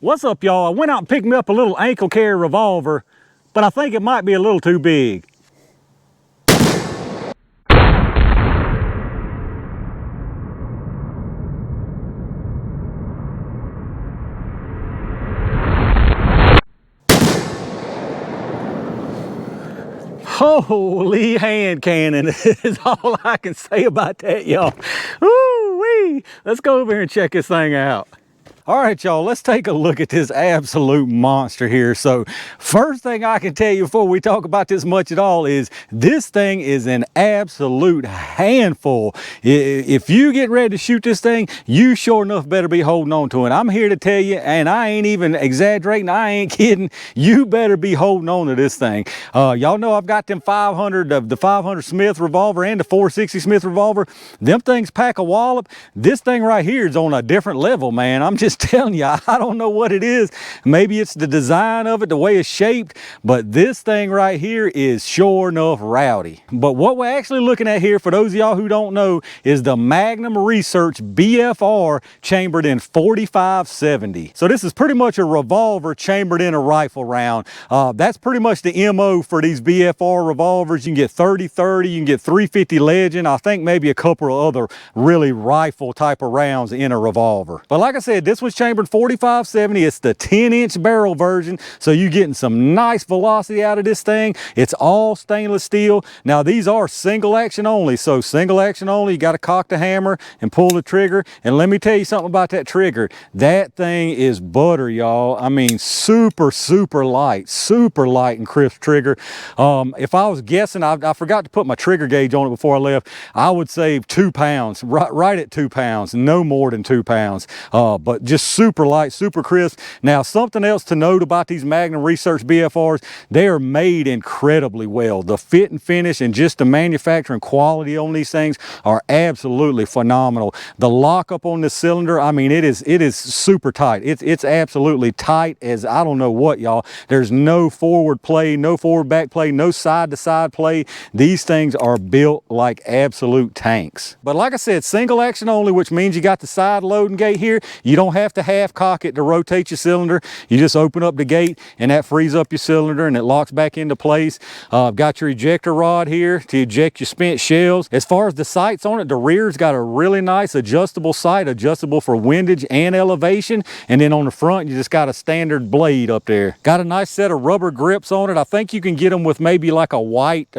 What's up, y'all? I went out and picked me up a little ankle carry revolver, but I think it might be a little too big. Holy hand cannon is all I can say about that, y'all. Woo-wee! Let's go over here and check this thing out. All right, y'all, let's take a look at this absolute monster here. So first thing I can tell you before we talk about this much at all is this thing is an absolute handful. If you get ready to shoot this thing, you sure enough better be holding on to it. I'm here to tell you, and I ain't even exaggerating, I ain't kidding, you better be holding on to this thing. Y'all know I've got them 500, the 500 Smith revolver and the 460 Smith revolver. Them things pack a wallop. This thing right here is on a different level, man. I'm just telling you, I don't know what it is. Maybe it's the design of it, the way it's shaped, but this thing right here is sure enough rowdy. But what we're actually looking at here, for those of y'all who don't know, is the Magnum Research BFR chambered in 4570. So this is pretty much a revolver chambered in a rifle round. That's pretty much the MO for these BFR revolvers. You can get 30-30, you can get 350 Legend. I think maybe a couple of other really rifle type of rounds in a revolver. But like I said, this was chambered 4570. It's the 10-inch barrel version, so you're getting some nice velocity out of this thing. It's all stainless steel. Now these are single action only, so single action only, you got to cock the hammer and pull the trigger. And let me tell you something about that trigger. That thing is butter, y'all. I mean, super light and crisp trigger. If I was guessing, I forgot to put my trigger gauge on it before I left. I would say 2 pounds, right at 2 pounds, no more than 2 pounds. But just super light, super crisp. Now, something else to note about these Magnum Research BFRs, they are made incredibly well. The fit and finish and just the manufacturing quality on these things are absolutely phenomenal. The lockup on this cylinder, I mean, it is super tight. It's absolutely tight as I don't know what, y'all. There's no forward play, no forward back play, no side to side play. These things are built like absolute tanks. But like I said, single action only, which means you got the side loading gate here. You don't have to half cock it to rotate your cylinder. You just open up the gate and that frees up your cylinder and it locks back into place. Got your ejector rod here to eject your spent shells. As far as the sights on it, the rear's got a really nice adjustable sight, adjustable for windage and elevation. And then on the front, you just got a standard blade up there. Got a nice set of rubber grips on it. I think you can get them with maybe like a white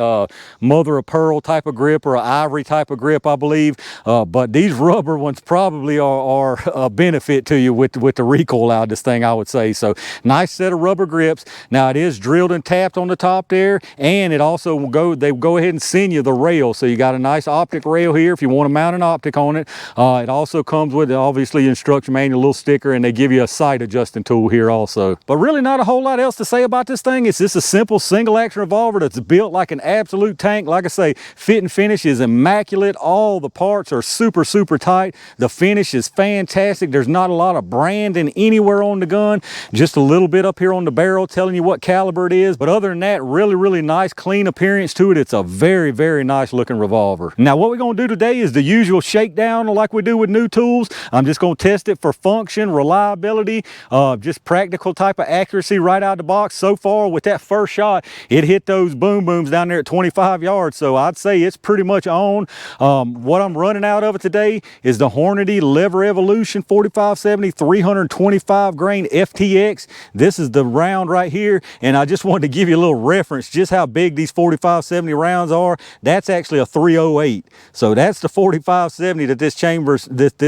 mother of pearl type of grip or an ivory type of grip, I believe. But these rubber ones probably are a benefit to you with the recoil out of this thing, I would say. So nice set of rubber grips. Now it is drilled and tapped on the top there, and it also will they go ahead and send you the rail. So you got a nice optic rail here if you want to mount an optic on it. It also comes with obviously instruction manual, little sticker, and they give you a sight adjusting tool here also. But really not a whole lot else to say about this thing. It's just a simple single action revolver that's built like an absolute tank. Like I say, fit and finish is immaculate. All the parts are super tight. The finish is fantastic. There's not a lot of branding anywhere on the gun, just a little bit up here on the barrel telling you what caliber it is. But other than that, really nice clean appearance to it. It's a very nice looking revolver. Now what we're going to do today is the usual shakedown like we do with new tools. I'm just going to test it for function, reliability, just practical type of accuracy right out of the box. So far with that first shot, it hit those boom booms down there at 25 yards, so I'd say it's pretty much on. What I'm running out of it today is the Hornady Lever Evolution 4570 325 grain FTX. This is the round right here, and I just wanted to give you a little reference just how big these 4570 rounds are. That's actually a 308. So that's the 4570 that this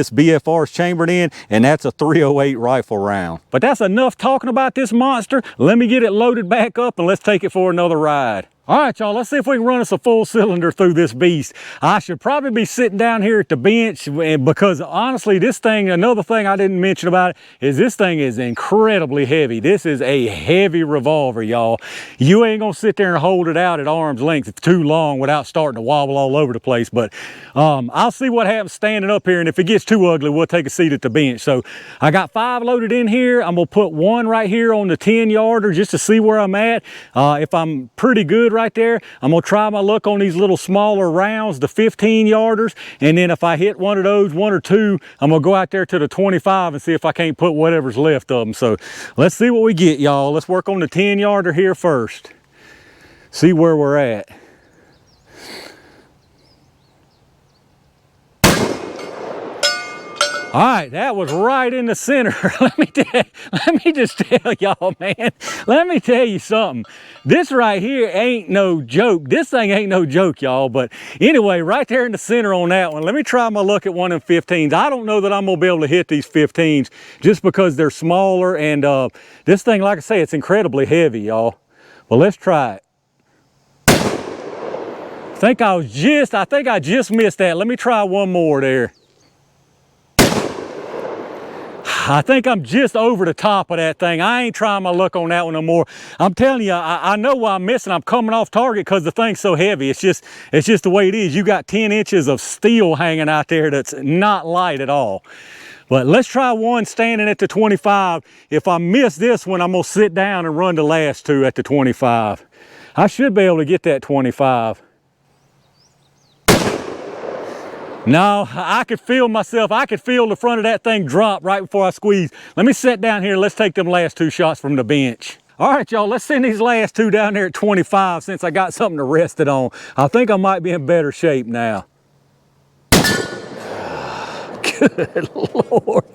BFR is chambered in, and that's a 308 rifle round. But that's enough talking about this monster. Let me get it loaded back up and let's take it for another ride. All right, y'all, let's see if we can run us a full cylinder through this beast. I should probably be sitting down here at the bench because honestly, this thing, another thing I didn't mention about it is this thing is incredibly heavy. This is a heavy revolver, y'all. You ain't gonna sit there and hold it out at arm's length too long without starting to wobble all over the place. But I'll see what happens standing up here, and if it gets too ugly, we'll take a seat at the bench. So I got 5 loaded in here. I'm gonna put 1 right here on the 10-yarder just to see where I'm at. If I'm pretty good right there. I'm gonna try my luck on these little smaller rounds, the 15-yarders, and then if I hit one of those, one or two, I'm gonna go out there to the 25 and see if I can't put whatever's left of them. So let's see what we get, y'all. Let's work on the 10-yarder here first. See where we're at. All right, that was right in the center. Let me just tell y'all, man. Let me tell you something. This right here ain't no joke. This thing ain't no joke, y'all. But anyway, right there in the center on that one. Let me try my luck at one of them 15s. I don't know that I'm gonna be able to hit these 15s just because they're smaller, and this thing, like I say, it's incredibly heavy, y'all. Well, let's try it. I think I just missed that. Let me try one more there. I think I'm just over the top of that thing. I ain't trying my luck on that one no more. I'm telling you, I know why I'm missing. I'm coming off target because the thing's so heavy. It's just the way it is. You got 10 inches of steel hanging out there that's not light at all. But let's try one standing at the 25. If I miss this one, I'm gonna sit down and run the last two at the 25. I should be able to get that 25. No, I could feel myself. I could feel the front of that thing drop right before I squeeze. Let me sit down here and let's take them last two shots from the bench. All right, y'all, let's send these last two down there at 25 since I got something to rest it on. I think I might be in better shape now. Good Lord.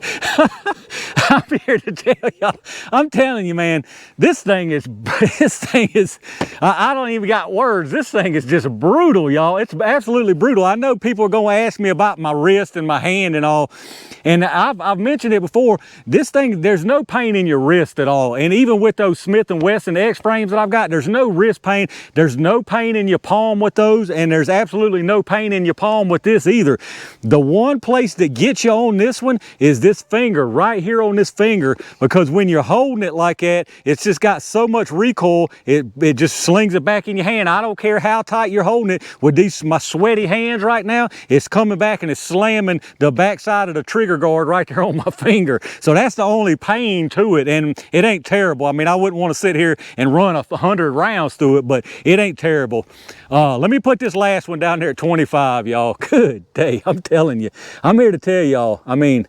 I'm here to tell y'all, I'm telling you, man, this thing is, I don't even got words. This thing is just brutal, y'all. It's absolutely brutal. I know people are going to ask me about my wrist and my hand and all, and I've mentioned it before. This thing, there's no pain in your wrist at all. And even with those Smith & Wesson X frames that I've got, there's no wrist pain. There's no pain in your palm with those, and there's absolutely no pain in your palm with this either. The one place that gets you on this one is this finger right here on this finger, because when you're holding it like that, it's just got so much recoil, it just slings it back in your hand. I don't care how tight you're holding it. With my sweaty hands right now, it's coming back and it's slamming the backside of the trigger guard right there on my finger. So that's the only pain to it, and it ain't terrible. I mean, I wouldn't want to sit here and run 100 rounds through it, but it ain't terrible. Let me put this last one down there at 25, y'all. Good day, I'm telling you. I'm here to tell y'all, I mean,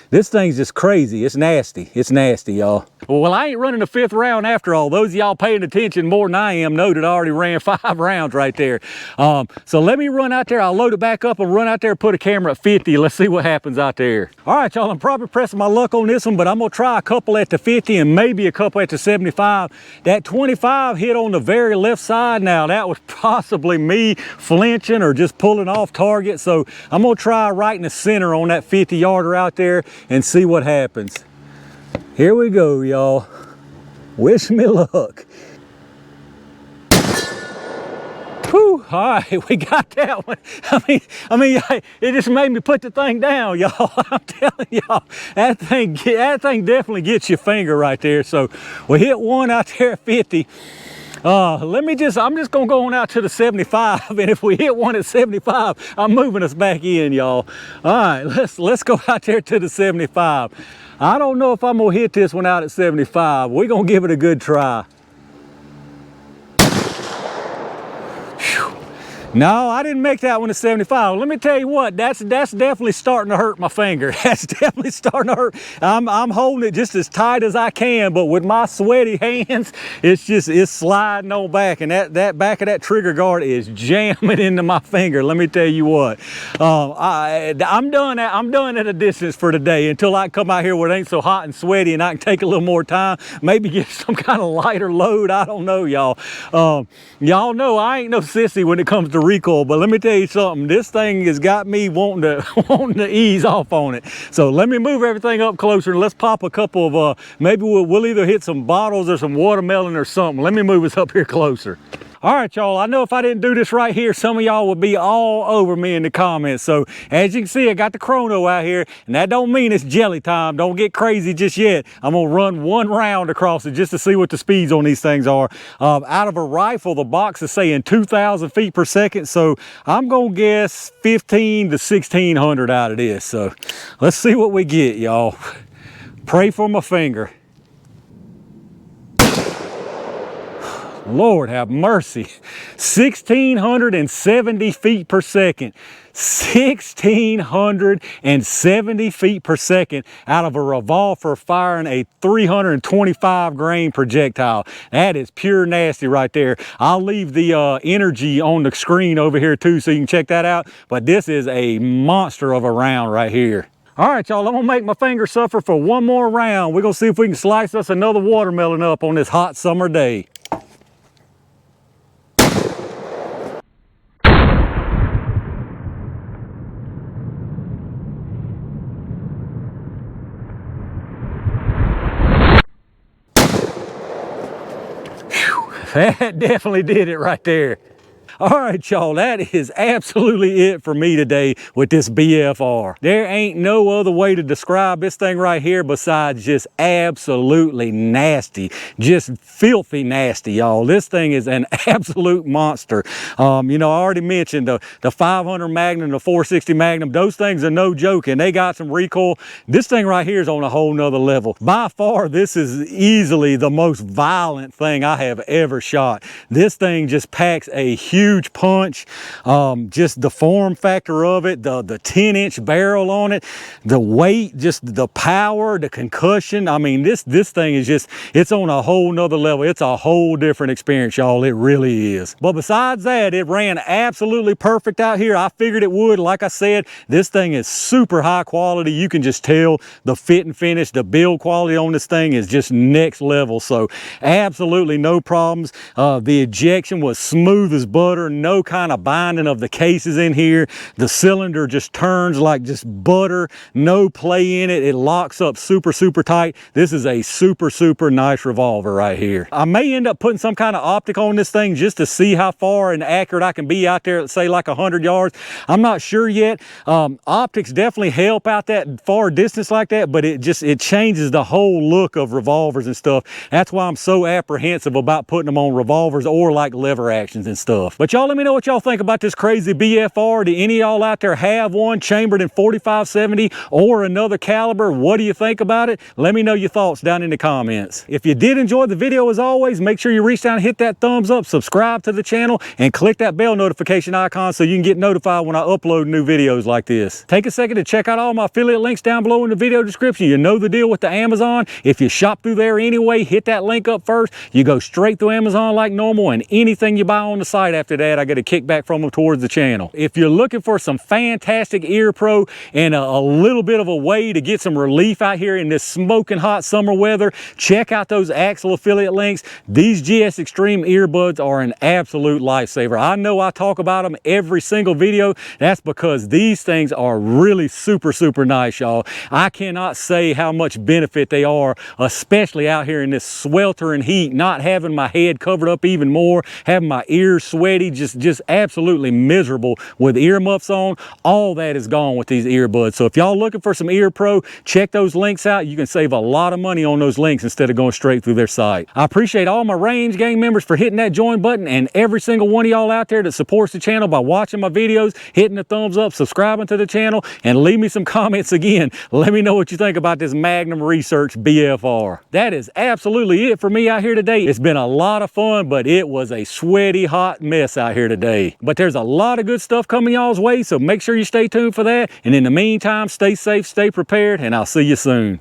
this thing's just crazy. It's nasty. It's nasty, y'all. Well, I ain't running the 5th round after all. Those of y'all paying attention more than I am know that I already ran 5 rounds right there. So let me run out there. I'll load it back up and run out there and put a camera at 50. Let's see what happens out there. All right, y'all, I'm probably pressing my luck on this one, but I'm gonna try a couple at the 50 and maybe a couple at the 75. That 25 hit on the very left side. Now, that was possibly me flinching or just pulling off target. So I'm gonna try right in the center on that 50-yarder out there and see what happens. Here we go, y'all. Wish me luck. Whew, all right, we got that one. I mean, it just made me put the thing down, y'all. I'm telling y'all, that thing definitely gets your finger right there. So we hit one out there at 50. I'm just gonna go on out to the 75, and if we hit one at 75, I'm moving us back in, y'all. All right, let's go out there to the 75. I don't know if I'm gonna hit this one out at 75. We're gonna give it a good try. No, I didn't make that one at 75. Let me tell you what, that's definitely starting to hurt my finger. That's definitely starting to hurt. I'm holding it just as tight as I can, but with my sweaty hands, it's sliding on back, and that back of that trigger guard is jamming into my finger. Let me tell you what, I'm done at a distance for today until I come out here where it ain't so hot and sweaty, and I can take a little more time, maybe get some kind of lighter load. I don't know, y'all. Y'all know I ain't no sissy when it comes to recoil, but let me tell you something, this thing has got me wanting to ease off on it. So let me move everything up closer and let's pop a couple of maybe we'll either hit some bottles or some watermelon or something. Let me move us up here closer. All right, y'all, I know if I didn't do this right here, some of y'all would be all over me in the comments. So as you can see, I got the chrono out here, and that don't mean it's jelly time. Don't get crazy just yet. I'm gonna run one round across it just to see what the speeds on these things are. Out of a rifle, the box is saying 2,000 feet per second. So I'm gonna guess 15 to 1,600 out of this. So let's see what we get, y'all. Pray for my finger. Lord have mercy. 1,670 feet per second. 1,670 feet per second out of a revolver firing a 325 grain projectile. That is pure nasty right there. I'll leave the energy on the screen over here too so you can check that out. But this is a monster of a round right here. All right, y'all, I'm gonna make my finger suffer for one more round. We're gonna see if we can slice us another watermelon up on this hot summer day. That definitely did it right there. All right, y'all, that is absolutely it for me today with this BFR. There ain't no other way to describe this thing right here besides just absolutely nasty, just filthy nasty, y'all. This thing is an absolute monster. You know, I already mentioned the 500 Magnum, the 460 Magnum, those things are no joke, and they got some recoil. This thing right here is on a whole nother level. By far, this is easily the most violent thing I have ever shot. This thing just packs a huge punch. Just the form factor of it, the 10-inch barrel on it, the weight, just the power, the concussion. I mean, this thing is just, it's on a whole nother level. It's a whole different experience, y'all. It really is. But besides that, it ran absolutely perfect out here. I figured it would. Like I said, this thing is super high quality. You can just tell the fit and finish, the build quality on this thing is just next level. So absolutely no problems. The ejection was smooth as butter. No kind of binding of the cases in here. The cylinder just turns like just butter. No play in it. It locks up super tight. This is a super nice revolver right here. I may end up putting some kind of optic on this thing just to see how far and accurate I can be out there at, say, like 100 yards. I'm not sure yet. Optics definitely help out that far distance like that, but it changes the whole look of revolvers and stuff. That's why I'm so apprehensive about putting them on revolvers or like lever actions and stuff. But y'all let me know what y'all think about this crazy BFR. Do any of y'all out there have one chambered in 45-70 or another caliber? What do you think about it? Let me know your thoughts down in the comments. If you did enjoy the video, as always, make sure you reach down and hit that thumbs up, subscribe to the channel, and click that bell notification icon so you can get notified when I upload new videos like this. Take a second to check out all my affiliate links down below in the video description. You know the deal with the Amazon. If you shop through there anyway, hit that link up first. You go straight through Amazon like normal, and anything you buy on the site after that, I get a kickback from them towards the channel. If you're looking for some fantastic ear pro and a little bit of a way to get some relief out here in this smoking hot summer weather, check out those Axle affiliate links. These GS Extreme earbuds are an absolute lifesaver. I know I talk about them every single video. That's because these things are really super nice, y'all. I cannot say how much benefit they are, especially out here in this sweltering heat, not having my head covered up even more, having my ears sweaty, just absolutely miserable with earmuffs on. All that is gone with these earbuds. So if y'all looking for some ear pro, check those links out. You can save a lot of money on those links instead of going straight through their site. I appreciate all my Range Gang members for hitting that join button, and every single one of y'all out there that supports the channel by watching my videos, hitting the thumbs up, subscribing to the channel, and leave me some comments again. Let me know what you think about this Magnum Research BFR. That is absolutely it for me out here today. It's been a lot of fun, but it was a sweaty hot mess out here today. But there's a lot of good stuff coming y'all's way, so make sure you stay tuned for that. And in the meantime, stay safe, stay prepared, and I'll see you soon.